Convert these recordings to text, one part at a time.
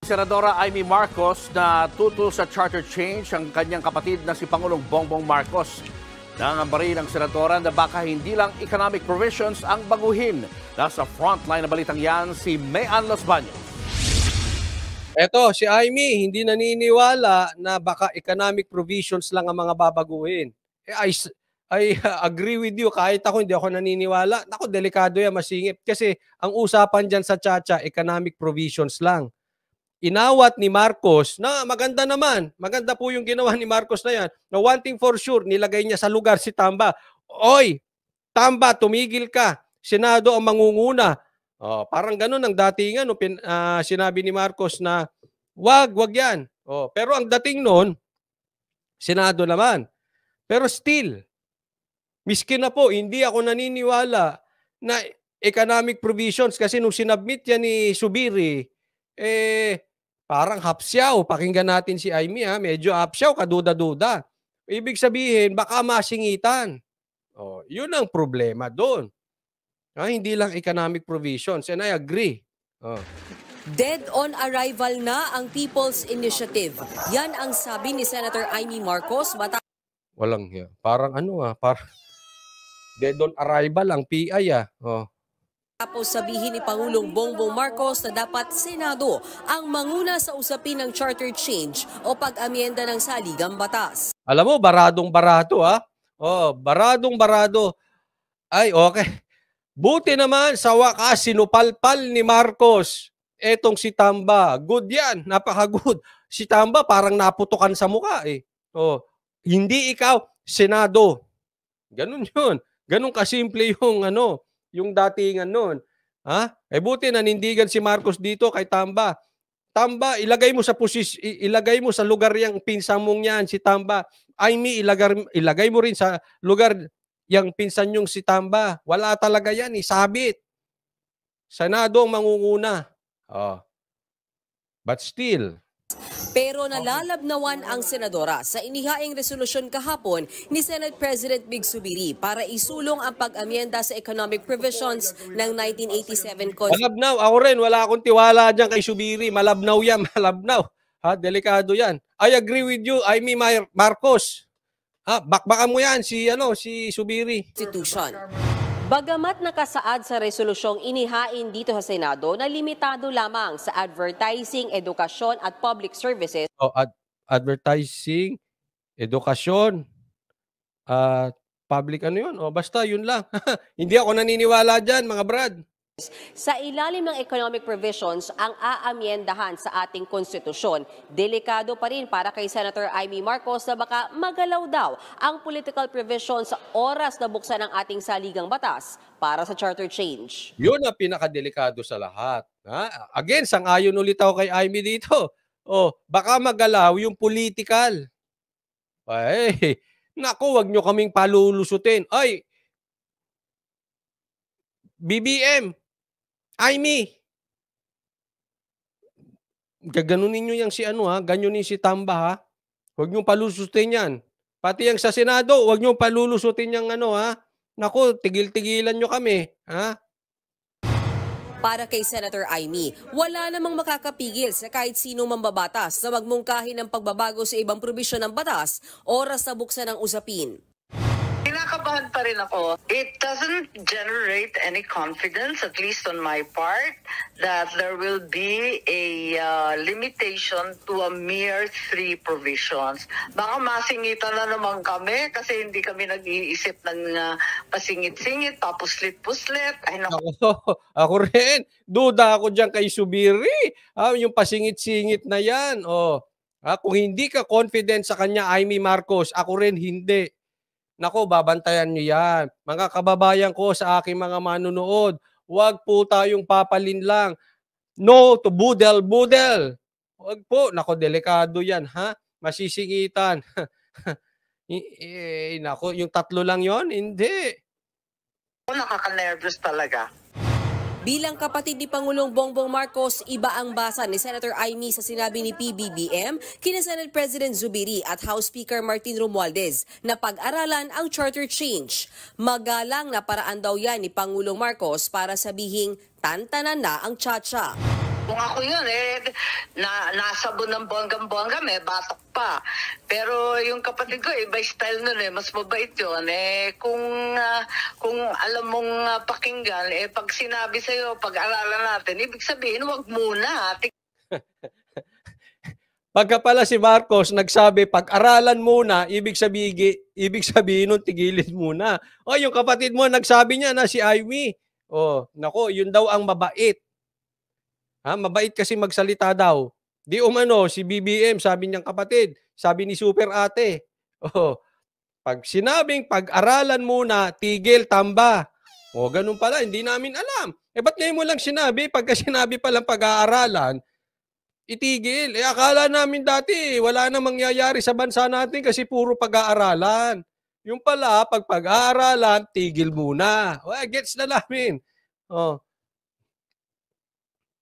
Senadora Amy Marcos na tutol sa charter change ang kanyang kapatid na si Pangulong Bongbong Marcos. Nangamba rin ang senadora na baka hindi lang economic provisions ang baguhin. Nasa frontline na balitang yan si Mayan Los Baños. Eto, si Amy hindi naniniwala na baka economic provisions lang ang mga babaguhin. I agree with you. Kahit ako, hindi ako naniniwala. Ako, delikado yan, masingit. Kasi ang usapan dyan sa Chacha, economic provisions lang. Inawat ni Marcos na maganda naman. Maganda po yung ginawa ni Marcos na yan. Na one thing for sure, nilagay niya sa lugar si Tamba. Oy, Tamba, tumigil ka. Senado ang mangunguna. Oh, parang ganun ang datingan. Sinabi ni Marcos na wag yan. Oh, pero ang dating noon, Senado naman. Pero still, miskin na po, hindi ako naniniwala na economic provisions kasi nung sinubmit yan ni Zubiri, parang hapsyaw. Pakinggan natin si Amy, medyo hapsyaw, kaduda-duda. Ibig sabihin, baka masingitan. Oh, yun ang problema doon. Hindi lang economic provisions. And I agree. Oh. Dead on arrival na ang People's Initiative. Yan ang sabi ni Senator Amy Marcos. Walang yan. Parang parang dead on arrival ang PI Oh. Tapos sabihin ni Pangulong Bongbong Marcos na dapat Senado ang manguna sa usapin ng charter change o pag-amyenda ng saligang batas. Alam mo, baradong-barado Oh, baradong-barado. Ay, okay. Buti naman sa wakas sinupalpal ni Marcos etong si Tamba. Good yan, napaka-good. Si Tamba parang naputukan sa mukha Oh, hindi ikaw, Senado. Ganun yun. Ganun kasimple yung datingan noon. Buti nanindigan si Marcos dito kay Tamba. Tamba, ilagay mo sa lugar yang pinsan mong yan, si Tamba. Amy, ilagay mo rin sa lugar yang pinsan yung si Tamba. Wala talaga yan, sabit. Senado ang mangunguna. But still, pero nalalabnawan ang senadora sa inihaing resolusyon kahapon ni Senate President Big Zubiri para isulong ang pag-amyenda sa economic provisions ng 1987 Constitution. Malabnaw. Ako rin, wala akong tiwala dyan kay Zubiri. Malabnaw yan, malabnaw. Delikado yan. I agree with you, Amy Marcos. Bakbakan mo yan, si Zubiri. Bagamat nakasaad sa resolusyong inihain dito sa Senado na limitado lamang sa advertising, edukasyon at public services. Advertising, edukasyon, public yun? Basta yun lang. Hindi ako naniniwala dyan, mga brad. Sa ilalim ng economic provisions ang aamyendahan sa ating konstitusyon, delikado pa rin para kay Senator Amy Marcos na baka magalaw daw ang political provisions sa oras na buksan ng ating saligang batas para sa charter change. Yun ang pinakadelikado sa lahat. Again, sang-ayon ulit ako kay Amy dito. Baka magalaw yung political. Naku, wag nyo kaming palulusutin. BBM, Amy, gaganunin nyo yung ganyanin si Tamba Huwag nyo palulusutin yan. Pati yung sa Senado, huwag nyo palulusutin yung Naku, tigil-tigilan nyo kami, Para kay Senator Amy, wala namang makakapigil sa kahit sino mambabatas na magmungkahi ng pagbabago sa ibang probisyon ng batas, oras na buksan ng usapin. Kinakabahan pa rin ako. It doesn't generate any confidence, at least on my part, that there will be a limitation to a mere 3 provisions. Baka masingitan na naman kami kasi hindi kami nag-iisip ng pasingit-singit, papuslit-puslit. Ako rin. Duda ako dyan kay Zubiri. Yung pasingit-singit na yan. Kung hindi ka confident sa kanya, Amy Marcos, ako rin hindi. Nako, babantayan nyo yan. Mga kababayan ko sa aking mga manunood, huwag po tayong papalin lang. No to budel-budel. Huwag po. Nako, delikado yan, Masisingitan. Nako, yung 3 lang yon, hindi. Nakaka-nervous talaga. Bilang kapatid ni Pangulong Bongbong Marcos, iba ang basa ni Senator Amy sa sinabi ni PBBM, kina Senate President Zubiri at House Speaker Martin Romualdez na pag-aralan ang charter change. Magalang na paraan daw yan ni Pangulong Marcos para sabihing tantanan na ang Chacha. Kung ako yun, nasabon ng bonggang-bongga, may batok pa. Pero yung kapatid ko, iba style nun mas mabait yun. Kung alam mong pakinggan, pag sinabi sa'yo, pag-aralan natin, ibig sabihin, wag muna. Pagka pala si Marcos nagsabi, pag-aralan muna, ibig sabihin nun, tigilin muna. O, yung kapatid mo, nagsabi niya na si Amy. O, nako, yun daw ang mabait. Mabait kasi magsalita daw. Di umano, si BBM, sabi niyang kapatid, sabi ni Super Ate, pag sinabing pag-aralan muna, tigil, tamba. Ganun pala, hindi namin alam. Ba't ngayon mo lang sinabi, pagka sinabi palang pag-aaralan, itigil. Akala namin dati, wala na mangyayari sa bansa natin kasi puro pag-aaralan. Yung pala, pag pag-aaralan, tigil muna. Gets na namin.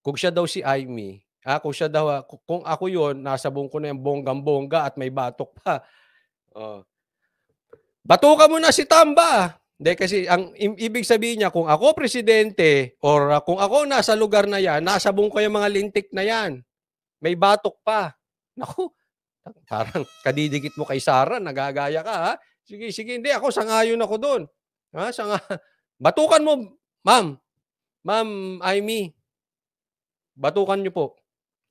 Kung siya daw si Amy, kung ako yon, nasabong ko na yung bonggang-bongga at may batok pa. Batukan mo na si Tamba. Hindi, kasi ang ibig sabihin niya, kung ako presidente or kung ako nasa lugar na yan, nasabong ko yung mga lintik na yan. May batok pa. Naku, parang kadidikit mo kay Sara, nagagaya ka, ha? Sige, hindi, ako sangayon ako doon. Batukan mo, Ma'am Amy. Batukan niyo po.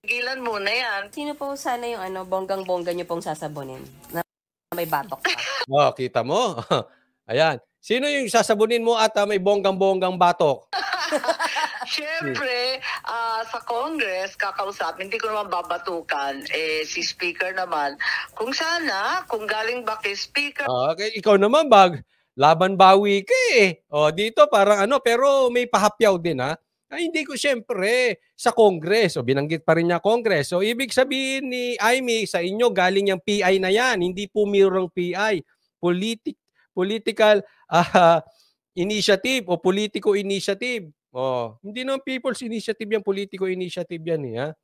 Tigilan muna yan. Sino po sana yung bonggang-bongga niyo pong sasabunin? Na may batok pa. Kita mo? Ayan. Sino yung sasabunin mo at may bonggang-bonggang batok? Siyempre, sa Congress, kakausapin, hindi ko naman babatukan. Si Speaker naman, kung galing ba kay Speaker. Okay, ikaw naman, laban bawi ka dito parang pero may pahapyaw din, ha? Hindi ko, siyempre, sa Congress. Binanggit pa rin niya Congress. Ibig sabihin ni Amy, sa inyo, galing yung PI na yan. Hindi po mirrong PI. Political initiative o politico initiative. Hindi naman people's initiative yan. Politico initiative yan.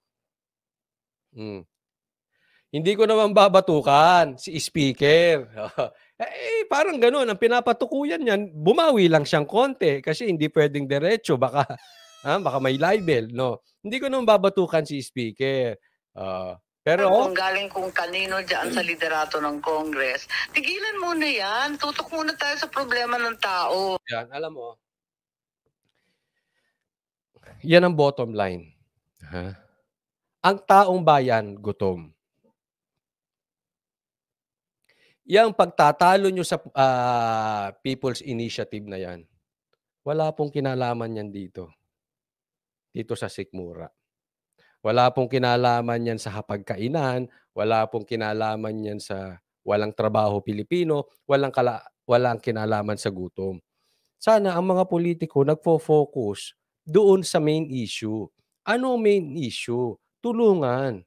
Hindi ko naman babatukan si Speaker. Parang gano'n. Ang pinapatukuyan yan, bumawi lang siyang konti kasi hindi pwedeng diretso. Baka may libel, no? Hindi ko naman babatukan si Speaker. Pero kung galing kung kanino dyan sa liderato ng Congress, tigilan muna yan. Tutok muna tayo sa problema ng tao. Yan, alam mo. Yan ang bottom line. Ang taong bayan, gutom. Yang pagtatalo nyo sa People's Initiative na yan, wala pong kinalaman yan dito sa Sikmura. Wala pong kinalaman yan sa hapagkainan, wala pong kinalaman yan sa walang trabaho Pilipino, walang kinalaman sa gutom. Sana ang mga politiko nagfo-focus doon sa main issue. Ano main issue? Tulungan.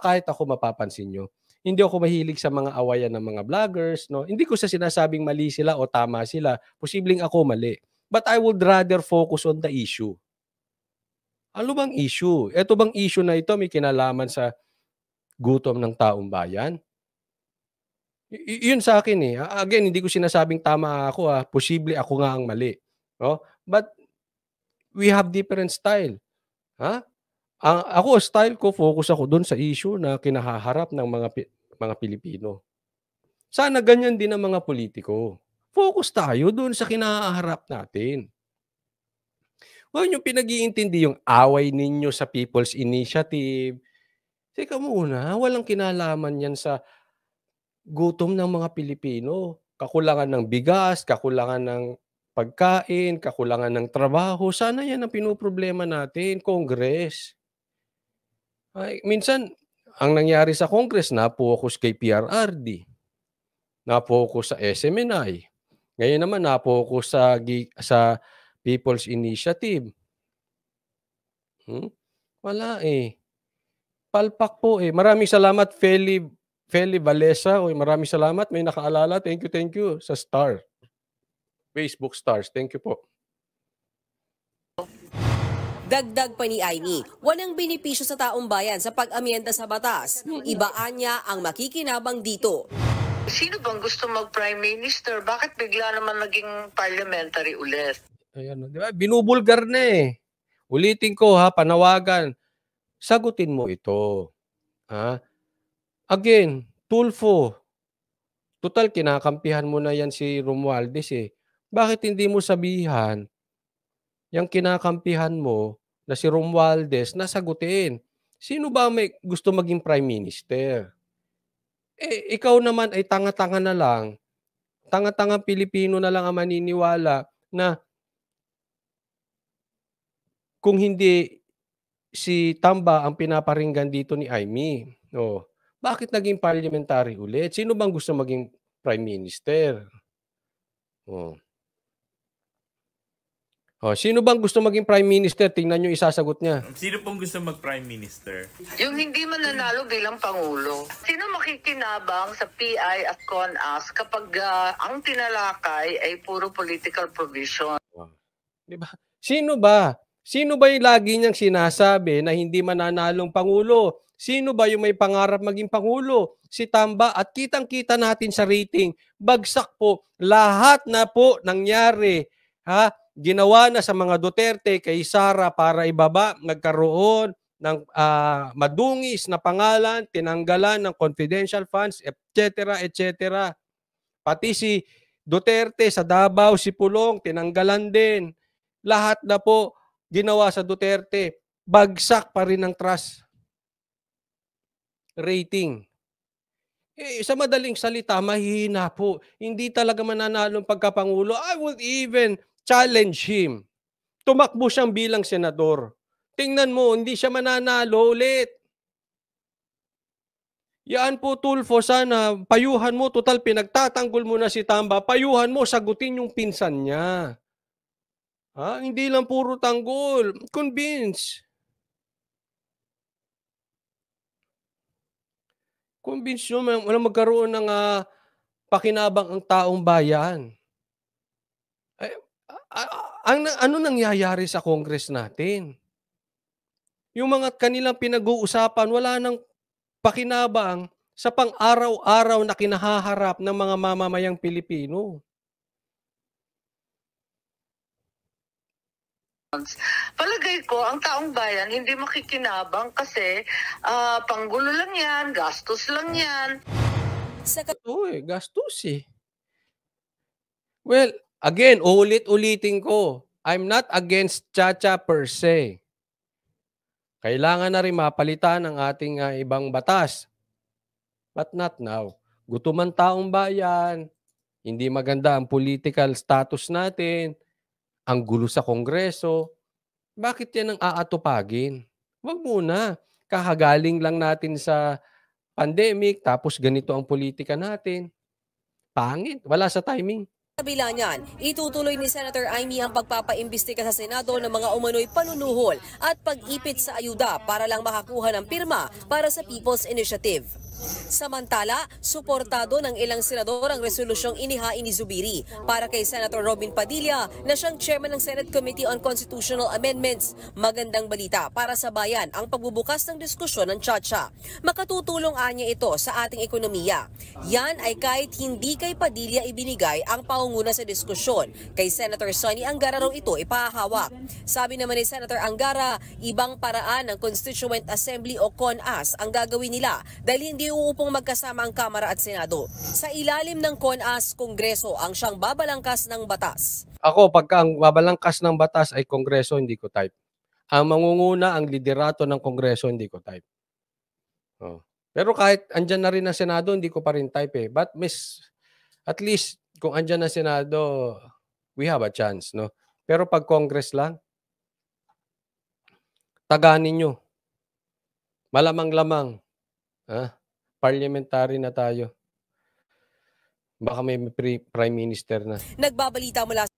Kahit ako, mapapansin nyo, hindi ako mahilig sa mga awayan ng mga vloggers, no? Hindi ko sa sinasabing mali sila o tama sila. Posibleng ako mali. But I would rather focus on the issue. Ano bang issue? Ito bang issue na ito may kinalaman sa gutom ng taong bayan? Yun sa akin Again, hindi ko sinasabing tama ako Posible ako nga ang mali. No? But we have different style. Ako, style ko, focus ako doon sa issue na kinahaharap ng mga Pilipino. Sana ganyan din ang mga politiko. Focus tayo doon sa kinahaharap natin. Huwag nyo pinag-iintindi yung away ninyo sa People's Initiative. Teka muna, walang kinalaman yan sa gutom ng mga Pilipino. Kakulangan ng bigas, kakulangan ng pagkain, kakulangan ng trabaho. Sana yan ang pinoproblema natin, Congress. Minsan, ang nangyari sa Congress, na-focus kay PRRD. Na-focus sa SMNI. Ngayon naman, na-focus sa People's Initiative. Wala Palpak po Maraming salamat, Feli Valesa. Maraming salamat. May nakaalala. Thank you sa star. Facebook stars. Thank you po. Dagdag pa ni Amy, walang benepisyo sa taong bayan sa pag-amyenda sa batas. Ibaan niya ang makikinabang dito. Sino bang gusto mag-Prime Minister? Bakit bigla naman naging parliamentary ulit? Ayan, di ba? Binubulgar na Ulitin ko panawagan. sagutin mo ito. Again, Tulfo, total kinakampihan mo na yan si Romualdez eh. Bakit hindi mo sabihan yung kinakampihan mo na si Romualdez na sagutin? Sino ba may gusto maging Prime Minister? Ikaw naman ay tanga-tanga na lang. Tanga-tanga Pilipino na lang ang maniniwala na kung hindi si Tamba ang pinaparinggan dito ni Aimee. Bakit naging parliamentary ulit? Sino bang gusto maging Prime Minister? Sino bang gusto maging Prime Minister? Tingnan nyo isasagot niya. Sino pong gusto mag-Prime Minister? Yung hindi mananalo bilang Pangulo. Sino makikinabang sa PI at CONAS kapag ang tinalakay ay puro political provision? Diba? Sino ba? Sino ba yung lagi niyang sinasabi na hindi mananalong Pangulo? Sino ba yung may pangarap maging Pangulo? Si Tamba. At kitang-kita natin sa rating, bagsak po. Lahat na po nangyari. Ginawa na sa mga Duterte kay Sara para ibaba, nagkaroon ng madungis na pangalan, tinanggalan ng confidential funds, etc. etc. Pati si Duterte sa Davao, si Pulong, tinanggalan din. Lahat na po ginawa sa Duterte, bagsak pa rin ang trust rating. Sa madaling salita, mahihina po. Hindi talaga mananalo ang pagkapangulo. I would even challenge him. Tumakbo siyang bilang senador. Tingnan mo, hindi siya mananalo ulit. Yan po, Tulfo, sana payuhan mo. Total, pinagtatanggol mo na si Tamba. Payuhan mo, sagutin yung pinsan niya. Hindi lang puro tanggol. Convince. Convince nyo, walang magkaroon ng pakinabang ang taong bayan. Ano nangyayari sa Congress natin? Yung mga kanilang pinag-uusapan, wala nang pakinabang sa pang-araw-araw na kinahaharap ng mga mamamayang Pilipino. Palagay ko, ang taong bayan hindi makikinabang kasi panggulo lang yan, gastos lang yan. Gastos eh. Well, again, ulit-ulitin ko, I'm not against Chacha per se. Kailangan na rin mapalitan ang ating ibang batas. But not now. Gutom ang taong bayan, hindi maganda ang political status natin, ang gulo sa Kongreso. Bakit yan ang aatupagin? Wag muna. Kahagaling lang natin sa pandemic, tapos ganito ang politika natin. Pangit. Wala sa timing. Kabila niyan, itutuloy ni Senator Aimee ang pagpapaimbestiga sa Senado ng mga umano'y panunuhol at pag-ipit sa ayuda para lang makakuha ng pirma para sa People's Initiative. Samantala, suportado ng ilang senador ang resolusyong inihain ni Zubiri para kay Senator Robin Padilla na siyang chairman ng Senate Committee on Constitutional Amendments. Magandang balita para sa bayan ang pagbubukas ng diskusyon ng Chacha. Makatutulong anya ito sa ating ekonomiya. Yan ay kahit hindi kay Padilla ibinigay ang paunguna sa diskusyon. Kay Senator Sonny Angara raw ito ipahahawak. Sabi naman ni Senator Angara, ibang paraan ng Constituent Assembly o CONAS ang gagawin nila dahil hindi uupong magkasama ang Kamara at Senado. Sa ilalim ng CONAS, Kongreso ang siyang babalangkas ng batas. Ako, pagka ang babalangkas ng batas ay Kongreso, hindi ko type. Ang mangunguna, ang liderato ng Kongreso, hindi ko type. Pero kahit andyan na rin ang Senado, hindi ko pa rin type eh. But at least, kung andyan ang Senado, we have a chance, no? Pero pag Congress lang, taganin nyo. Malamang-lamang. Parliamentary na tayo. Baka may prime minister na. Nagbabalita mula